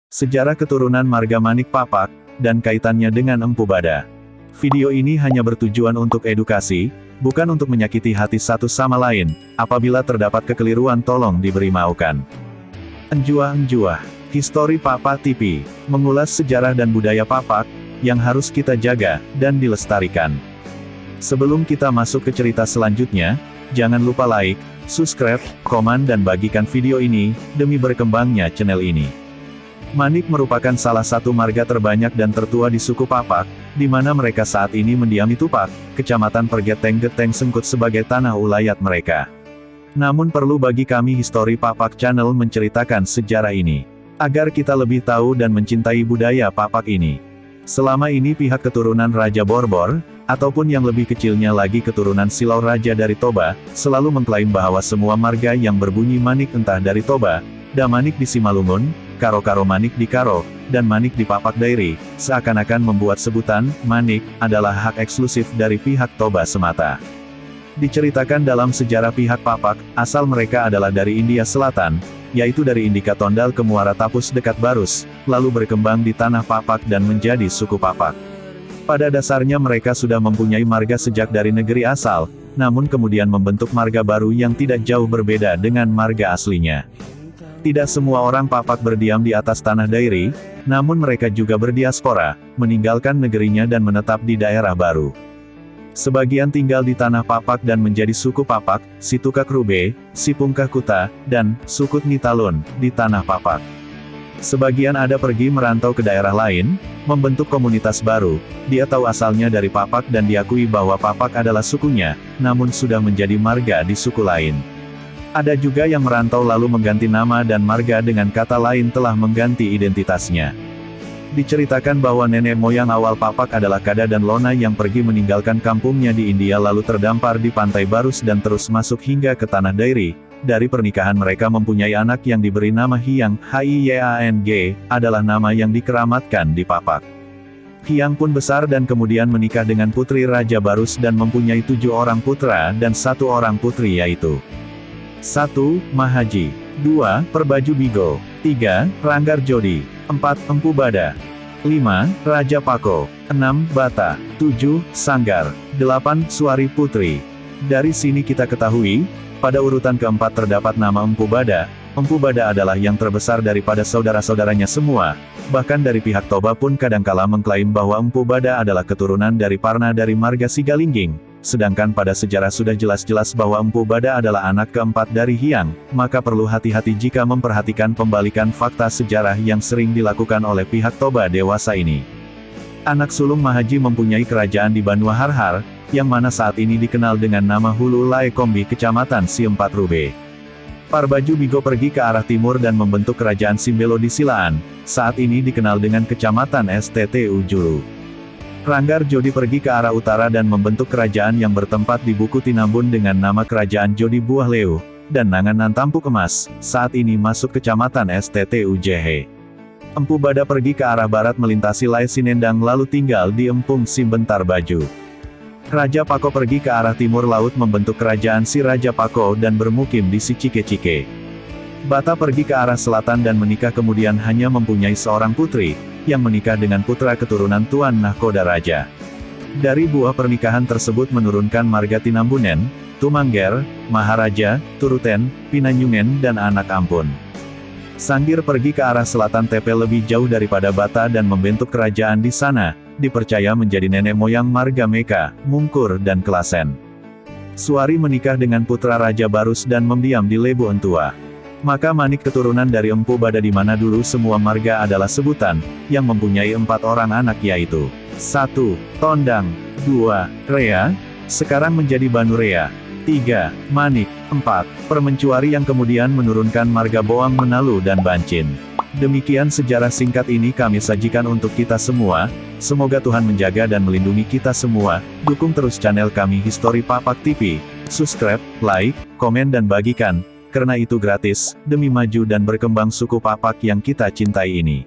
Sejarah keturunan marga Manik Papak, dan kaitannya dengan Empu Bada. Video ini hanya bertujuan untuk edukasi, bukan untuk menyakiti hati satu sama lain. Apabila terdapat kekeliruan tolong diberi maukan. Enjuah-enjuah, Histori Papak TV, mengulas sejarah dan budaya Papak, yang harus kita jaga, dan dilestarikan. Sebelum kita masuk ke cerita selanjutnya, jangan lupa like, subscribe, komen dan bagikan video ini, demi berkembangnya channel ini. Manik merupakan salah satu marga terbanyak dan tertua di suku Papak, di mana mereka saat ini mendiami Tupak, Kecamatan Pergeteng Geteng Sengkut sebagai tanah ulayat mereka. Namun perlu bagi kami Histori Papak Channel menceritakan sejarah ini, agar kita lebih tahu dan mencintai budaya Papak ini. Selama ini pihak keturunan Raja Borbor, ataupun yang lebih kecilnya lagi keturunan Silau Raja dari Toba, selalu mengklaim bahwa semua marga yang berbunyi Manik entah dari Toba, Damanik di Simalungun, Karo-Karo Manik di Karo, dan Manik di Papak Dairi, seakan-akan membuat sebutan Manik adalah hak eksklusif dari pihak Toba semata. Diceritakan dalam sejarah pihak Papak, asal mereka adalah dari India Selatan, yaitu dari Indika Tondal ke Muara Tapus dekat Barus, lalu berkembang di tanah Papak dan menjadi suku Papak. Pada dasarnya mereka sudah mempunyai marga sejak dari negeri asal, namun kemudian membentuk marga baru yang tidak jauh berbeda dengan marga aslinya. Tidak semua orang Papak berdiam di atas tanah Dairi, namun mereka juga berdiaspora, meninggalkan negerinya dan menetap di daerah baru. Sebagian tinggal di tanah Papak dan menjadi suku Papak, Situkak Rube, Sipungkah Kuta, dan Sukut Nitalun, di tanah Papak. Sebagian ada pergi merantau ke daerah lain, membentuk komunitas baru. Dia tahu asalnya dari Papak dan diakui bahwa Papak adalah sukunya, namun sudah menjadi marga di suku lain. Ada juga yang merantau lalu mengganti nama dan marga dengan kata lain telah mengganti identitasnya. Diceritakan bahwa nenek moyang awal Papak adalah Kada dan Lona yang pergi meninggalkan kampungnya di India lalu terdampar di pantai Barus dan terus masuk hingga ke tanah Dairi. Dari pernikahan mereka mempunyai anak yang diberi nama Hyang, Hyang, adalah nama yang dikeramatkan di Papak. Hyang pun besar dan kemudian menikah dengan putri Raja Barus dan mempunyai 7 orang putra dan 1 orang putri yaitu 1. Mahaji, 2. Perbaju Bigo, 3. Ranggar Jodi, 4. Empu Bada, 5. Raja Pako, 6. Bata, 7. Sanggar, 8. Suari Putri. Dari sini kita ketahui, pada urutan keempat terdapat nama Empu Bada. Empu Bada adalah yang terbesar daripada saudara-saudaranya semua, bahkan dari pihak Toba pun kadangkala mengklaim bahwa Empu Bada adalah keturunan dari Parna dari marga Sigalingging. Sedangkan pada sejarah sudah jelas-jelas bahwa Empu Bada adalah anak keempat dari Hyang, maka perlu hati-hati jika memperhatikan pembalikan fakta sejarah yang sering dilakukan oleh pihak Toba dewasa ini. Anak sulung Mahaji mempunyai kerajaan di Banua Harhar, yang mana saat ini dikenal dengan nama Hulu Laekombi Kecamatan Siempat Rube. Parbaju Bigo pergi ke arah timur dan membentuk kerajaan Simbelo di Silaan, saat ini dikenal dengan Kecamatan Sttu Julu. Ranggar Jodi pergi ke arah utara dan membentuk kerajaan yang bertempat di Buku Tinambun dengan nama Kerajaan Jodi Buah Leu, dan Nanganan Tampuk Emas, saat ini masuk Kecamatan Sttu Jehe. Empu Bada pergi ke arah barat melintasi Lai Sinendang lalu tinggal di Empung Simbentar Baju. Raja Pako pergi ke arah timur laut membentuk kerajaan Si Raja Pako dan bermukim di Si Cike-Cike. Bata pergi ke arah selatan dan menikah kemudian hanya mempunyai seorang putri, yang menikah dengan putra keturunan Tuan Nahkoda Raja. Dari buah pernikahan tersebut menurunkan marga Tinambunen, Tumangger, Maharaja, Turuten, Pinanyungen dan anak Ampun. Sanggir pergi ke arah selatan tepe lebih jauh daripada Bata dan membentuk kerajaan di sana, dipercaya menjadi nenek moyang marga Meka, Mungkur dan Kelasen. Suari menikah dengan putra Raja Barus dan mendiam di Lebu Entua. Maka Manik keturunan dari Empu Bada di mana dulu semua marga adalah sebutan, yang mempunyai 4 orang anak yaitu 1. Tondang, 2. Rea, sekarang menjadi Banu Rea, 3. Manik, 4. Permencuari yang kemudian menurunkan marga Boang Menalu dan Bancin. Demikian sejarah singkat ini kami sajikan untuk kita semua, semoga Tuhan menjaga dan melindungi kita semua. Dukung terus channel kami Histori Papak TV, subscribe, like, komen dan bagikan. Karena itu gratis, demi maju dan berkembang suku Papak yang kita cintai ini.